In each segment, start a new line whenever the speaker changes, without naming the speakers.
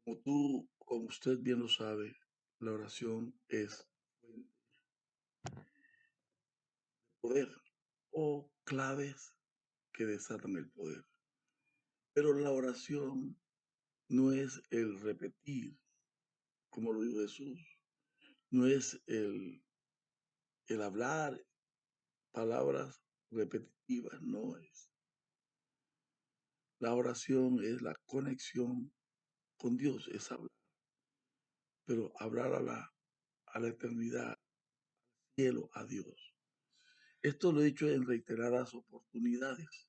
Como usted bien lo sabe, la oración es fuente de poder o claves que desatan el poder. Pero la oración no es el repetir, como lo dijo Jesús, no es el hablar palabras repetitivas, no es. La oración es la conexión con Dios, es hablar, pero hablar a la eternidad, cielo, a Dios. Esto lo he dicho en reiteradas oportunidades.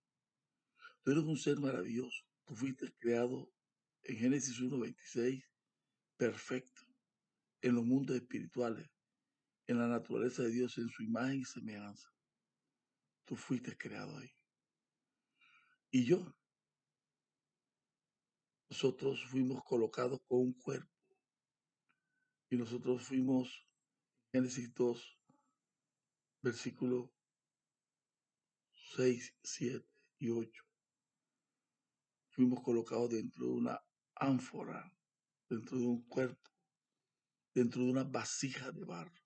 Tú eres un ser maravilloso. Tú fuiste creado en Génesis 1:26, perfecto, en los mundos espirituales, en la naturaleza de Dios, en su imagen y semejanza. Tú fuiste creado ahí. Y nosotros fuimos colocados con un cuerpo. Y nosotros fuimos, Génesis 2, versículos 6, 7 y 8. Fuimos colocados dentro de una ánfora, dentro de un cuerpo, dentro de una vasija de barro.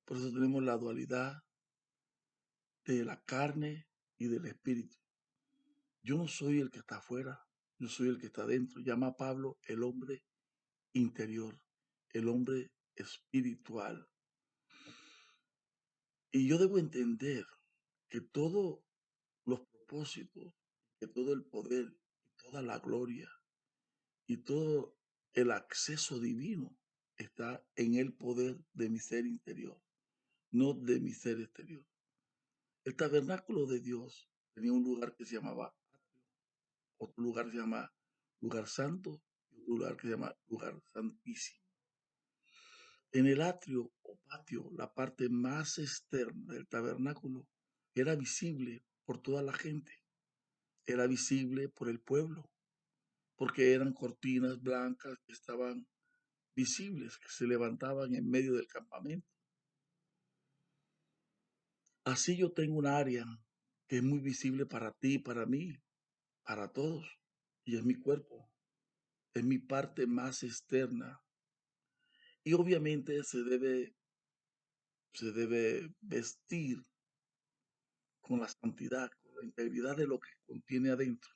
Por eso tenemos la dualidad de la carne y del espíritu. Yo no soy el que está afuera, yo soy el que está dentro. Llama a Pablo el hombre interior, el hombre espiritual. Y yo debo entender que todos los propósitos, que todo el poder, toda la gloria y todo el acceso divino está en el poder de mi ser interior, no de mi ser exterior. El tabernáculo de Dios tenía un lugar que se llamaba, otro lugar que se llama lugar santo y otro lugar que se llama lugar santísimo. En el atrio o patio, la parte más externa del tabernáculo era visible por toda la gente, era visible por el pueblo, porque eran cortinas blancas que estaban visibles, que se levantaban en medio del campamento. Así yo tengo un área que es muy visible para ti, para mí, para todos, y es mi cuerpo, es mi parte más externa. Y obviamente se debe vestir con la santidad, con la integridad de lo que contiene adentro.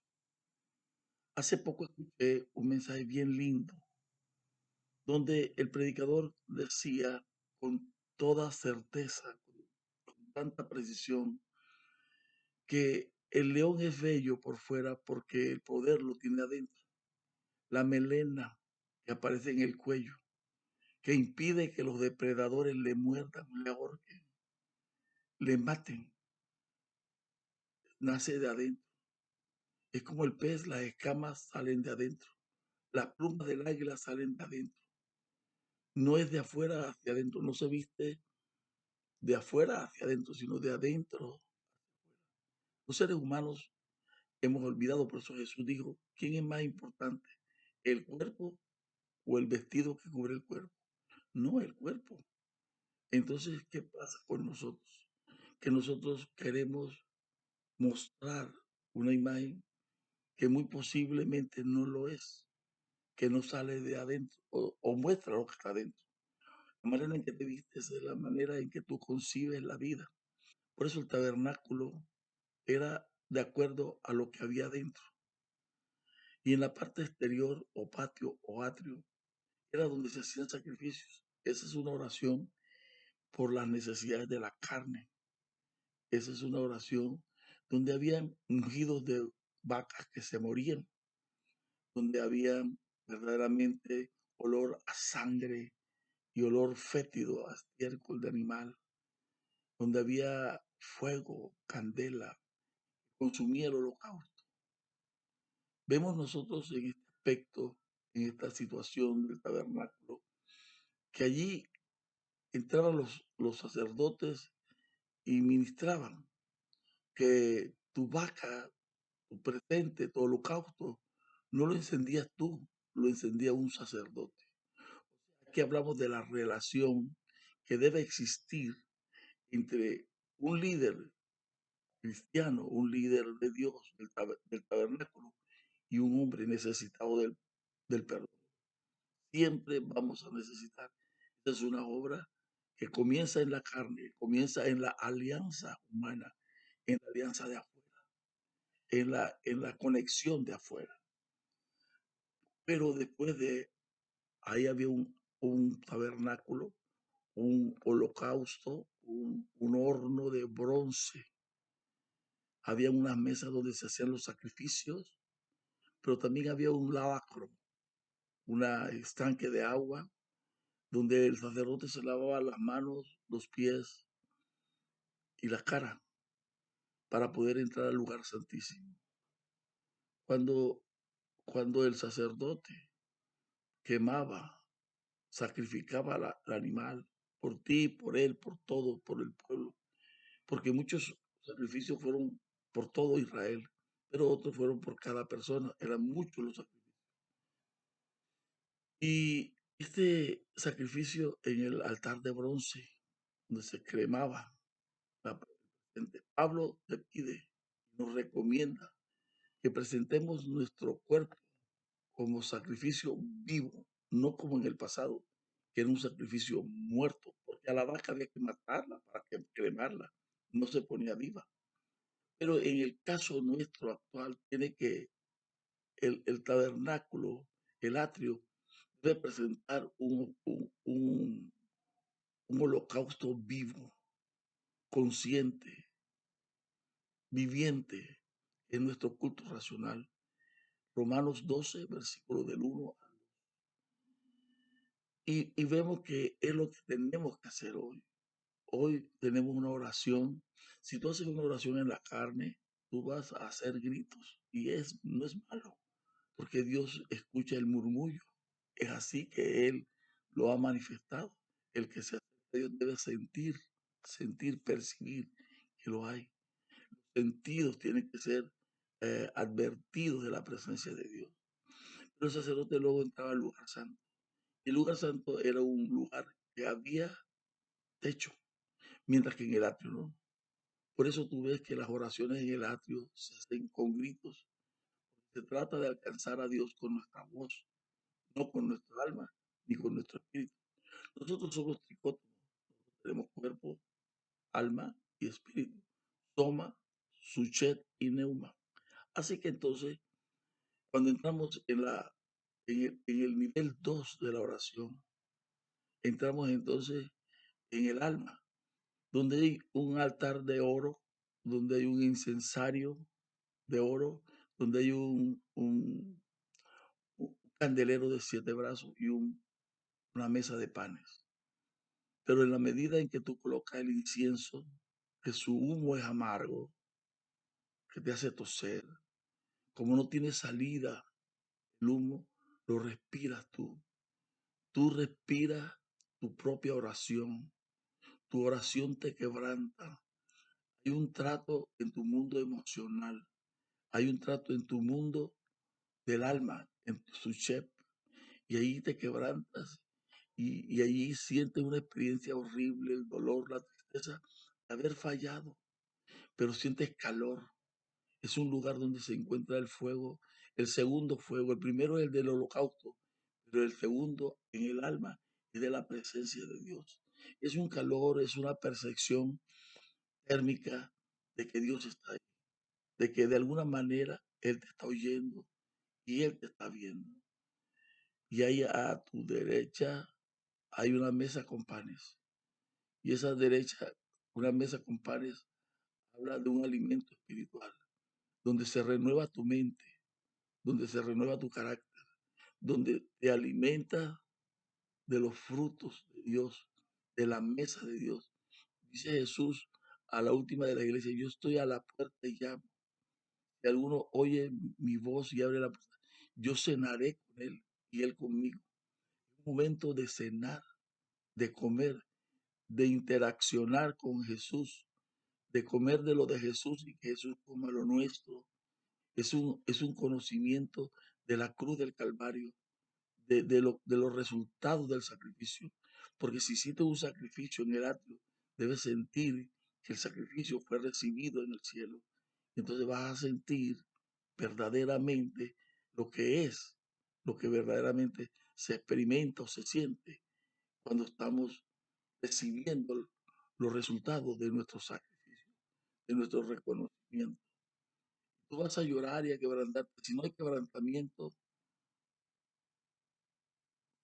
Hace poco escuché un mensaje bien lindo, donde el predicador decía con toda certeza, con tanta precisión, que el león es bello por fuera porque el poder lo tiene adentro. La melena que aparece en el cuello, que impide que los depredadores le muerdan, le ahorquen, le maten, nace de adentro. Es como el pez, las escamas salen de adentro, las plumas del águila salen de adentro. No es de afuera hacia adentro, no se viste de afuera hacia adentro, sino de adentro. Los seres humanos hemos olvidado, por eso Jesús dijo, ¿quién es más importante? ¿El cuerpo o el vestido que cubre el cuerpo? No el cuerpo. Entonces, ¿qué pasa con nosotros? Que nosotros queremos mostrar una imagen que muy posiblemente no lo es, que no sale de adentro o muestra lo que está adentro. La manera en que te vistes es la manera en que tú concibes la vida. Por eso el tabernáculo era de acuerdo a lo que había adentro. Y en la parte exterior o patio o atrio era donde se hacían sacrificios. Esa es una oración por las necesidades de la carne. Esa es una oración donde habían ungidos de vacas que se morían, donde había verdaderamente olor a sangre y olor fétido a estiércol de animal, donde había fuego, candela, consumía el holocausto. Vemos nosotros en este aspecto, en esta situación del tabernáculo, que allí entraban los sacerdotes y ministraban, que tu vaca, tu presente, tu holocausto, no lo encendías tú, lo encendía un sacerdote. Aquí hablamos de la relación que debe existir entre un líder cristiano, un líder de Dios, del tabernáculo, y un hombre necesitado del perdón. Siempre vamos a necesitar. Esta es una obra que comienza en la carne, comienza en la alianza humana, en la alianza de afuera, en la conexión de afuera. Pero después de ahí había un tabernáculo, un holocausto, un horno de bronce. Había unas mesas donde se hacían los sacrificios, pero también había un lavacro, un estanque de agua, donde el sacerdote se lavaba las manos, los pies y la cara para poder entrar al lugar santísimo. Cuando, cuando el sacerdote quemaba, sacrificaba al animal por ti, por él, por todo, por el pueblo, porque muchos sacrificios fueron por todo Israel, pero otros fueron por cada persona, eran muchos los sacrificios. Y este sacrificio en el altar de bronce, donde se cremaba, Pablo te pide, nos recomienda que presentemos nuestro cuerpo como sacrificio vivo, no como en el pasado, que era un sacrificio muerto, porque a la vaca había que matarla para que cremarla, no se ponía viva. Pero en el caso nuestro actual, tiene que el tabernáculo, el atrio, debe presentar un holocausto vivo, consciente, viviente en nuestro culto racional. Romanos 12, versículo del 1. Y vemos que es lo que tenemos que hacer hoy. Hoy tenemos una oración. Si tú haces una oración en la carne, tú vas a hacer gritos. Y no es malo, porque Dios escucha el murmullo. Es así que Él lo ha manifestado. El que se acerca a Dios debe sentir, percibir que lo hay. Los sentidos tienen que ser advertidos de la presencia de Dios. Pero el sacerdote luego entraba al lugar santo. El lugar santo era un lugar que había techo, mientras que en el atrio no. Por eso tú ves que las oraciones en el atrio se hacen con gritos. Se trata de alcanzar a Dios con nuestra voz, no con nuestra alma ni con nuestro espíritu. Nosotros somos tricótomos, tenemos cuerpo, alma y espíritu. Soma, suchet y neuma. Así que entonces, cuando entramos en el nivel 2 de la oración, entramos entonces en el alma, donde hay un altar de oro, donde hay un incensario de oro, donde hay un candelero de 7 brazos y una mesa de panes. Pero en la medida en que tú colocas el incienso, que su humo es amargo, que te hace toser, como no tiene salida el humo, lo respiras tú. Tú respiras tu propia oración. Tu oración te quebranta. Hay un trato en tu mundo emocional. Hay un trato en tu mundo del alma, en tu chep. Y ahí te quebrantas. Y allí sientes una experiencia horrible, el dolor, la tristeza de haber fallado. Pero sientes calor. Es un lugar donde se encuentra el fuego, el segundo fuego. El primero es el del holocausto, pero el segundo en el alma es de la presencia de Dios. Es un calor, es una percepción térmica de que Dios está ahí, de que de alguna manera Él te está oyendo y Él te está viendo. Y ahí a tu derecha hay una mesa con panes. Y esa derecha, una mesa con panes, habla de un alimento espiritual, donde se renueva tu mente, donde se renueva tu carácter, donde te alimenta de los frutos de Dios, de la mesa de Dios. Dice Jesús a la última de la iglesia, yo estoy a la puerta y llamo. Si alguno oye mi voz y abre la puerta, yo cenaré con él y él conmigo. Un momento de cenar, de comer, de interaccionar con Jesús, de comer de lo de Jesús y que Jesús coma lo nuestro. Es un conocimiento de la cruz del Calvario, de los resultados del sacrificio. Porque si hiciste un sacrificio en el atrio, debes sentir que el sacrificio fue recibido en el cielo. Entonces vas a sentir verdaderamente lo que es. lo que verdaderamente se experimenta o se siente cuando estamos recibiendo los resultados de nuestro sacrificio, de nuestro reconocimiento. Tú vas a llorar y a quebrantarte. Si no hay quebrantamiento,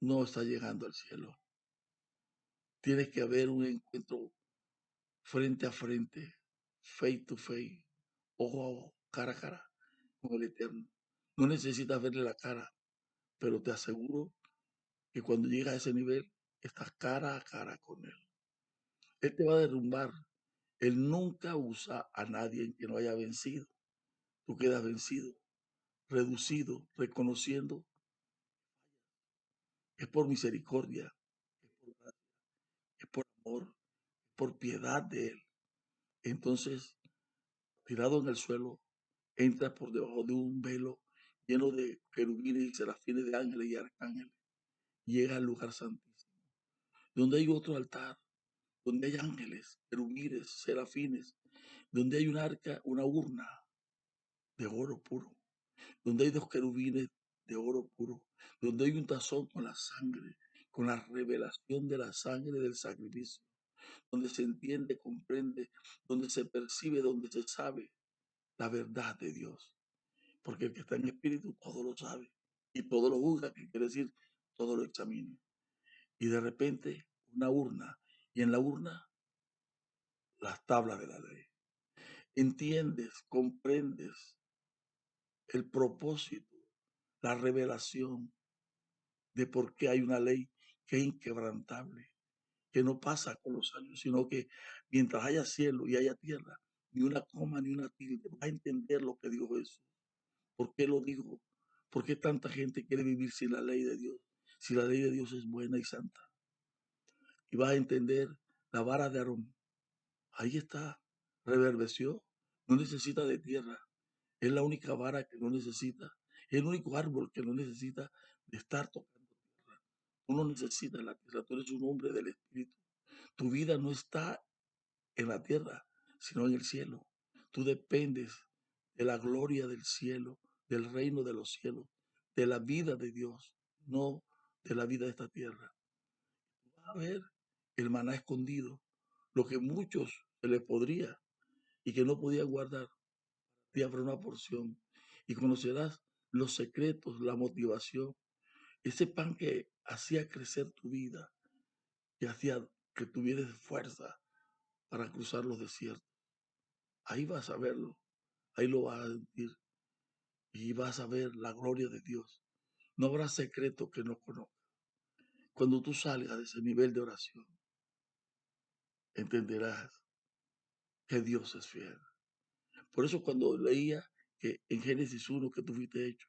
no está llegando al cielo. Tiene que haber un encuentro frente a frente, face to face, ojo a ojo, cara a cara, con el Eterno. No necesitas verle la cara, pero te aseguro que cuando llegas a ese nivel, estás cara a cara con Él. Él te va a derrumbar. Él nunca usa a nadie en que no haya vencido. Tú quedas vencido, reducido, reconociendo. Es por misericordia, es por gracia, es por amor, por piedad de Él. Entonces, tirado en el suelo, entras por debajo de un velo lleno de querubines y serafines de ángeles y arcángeles. Llega al lugar santísimo, donde hay otro altar, donde hay ángeles, querubines, serafines, donde hay un arca, una urna de oro puro, donde hay dos querubines de oro puro, donde hay un tazón con la sangre, con la revelación de la sangre del sacrificio, donde se entiende, comprende, donde se percibe, donde se sabe la verdad de Dios. Porque el que está en espíritu todo lo sabe y todo lo juzga, que quiere decir todo lo examina. Y de repente una urna, y en la urna las tablas de la ley. Entiendes, comprendes el propósito, la revelación de por qué hay una ley que es inquebrantable, que no pasa con los años, sino que mientras haya cielo y haya tierra, ni una coma ni una tilde, vas a entender lo que dijo Jesús. ¿Por qué lo dijo? ¿Por qué tanta gente quiere vivir sin la ley de Dios? Si la ley de Dios es buena y santa. Y vas a entender la vara de Aarón. Ahí está, reverdeció. No necesita de tierra. Es la única vara que no necesita. Es el único árbol que no necesita de estar tocando tierra. Tú no necesitas la tierra. Tú eres un hombre del Espíritu. Tu vida no está en la tierra, sino en el cielo. Tú dependes de la gloria del cielo, del reino de los cielos, de la vida de Dios, no de la vida de esta tierra. Vas a ver el maná escondido, lo que muchos se les podría y que no podían guardar, te habrá una porción y conocerás los secretos, la motivación, ese pan que hacía crecer tu vida, que hacía que tuvieras fuerza para cruzar los desiertos. Ahí vas a verlo, ahí lo vas a sentir y vas a ver la gloria de Dios. No habrá secreto que no conozca. Cuando tú salgas de ese nivel de oración, entenderás que Dios es fiel. Por eso cuando leía que en Génesis 1 que tú fuiste hecho,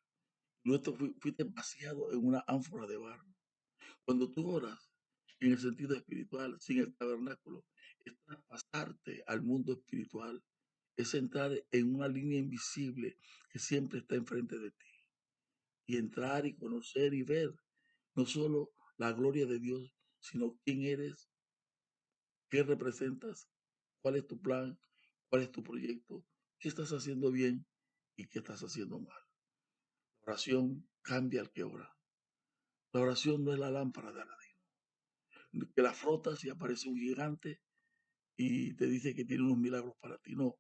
luego fuiste vaciado en una ánfora de barro. Cuando tú oras en el sentido espiritual, sin el tabernáculo, es traspasarte al mundo espiritual, es entrar en una línea invisible que siempre está enfrente de ti y entrar y conocer y ver no solo la gloria de Dios, sino quién eres, qué representas, cuál es tu plan, cuál es tu proyecto, qué estás haciendo bien y qué estás haciendo mal. La oración cambia al que ora. La oración no es la lámpara de Aladino, que la frotas y aparece un gigante y te dice que tiene unos milagros para ti. No,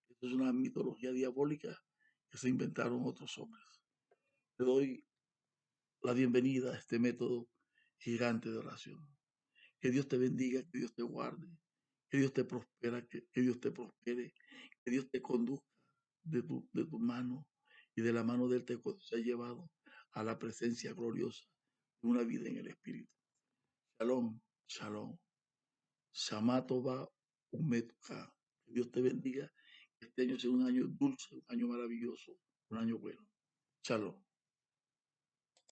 esto es una mitología diabólica que se inventaron otros hombres. Te doy la bienvenida a este método gigante de oración. Que Dios te bendiga, que Dios te guarde, que Dios te prospera, que Dios te prospere, que Dios te conduzca de tu mano y de la mano de Él te ha llevado a la presencia gloriosa de una vida en el Espíritu. Shalom, shalom. Shamatova Umetka. Que Dios te bendiga. Que este año sea un año dulce, un año maravilloso, un año bueno. Shalom.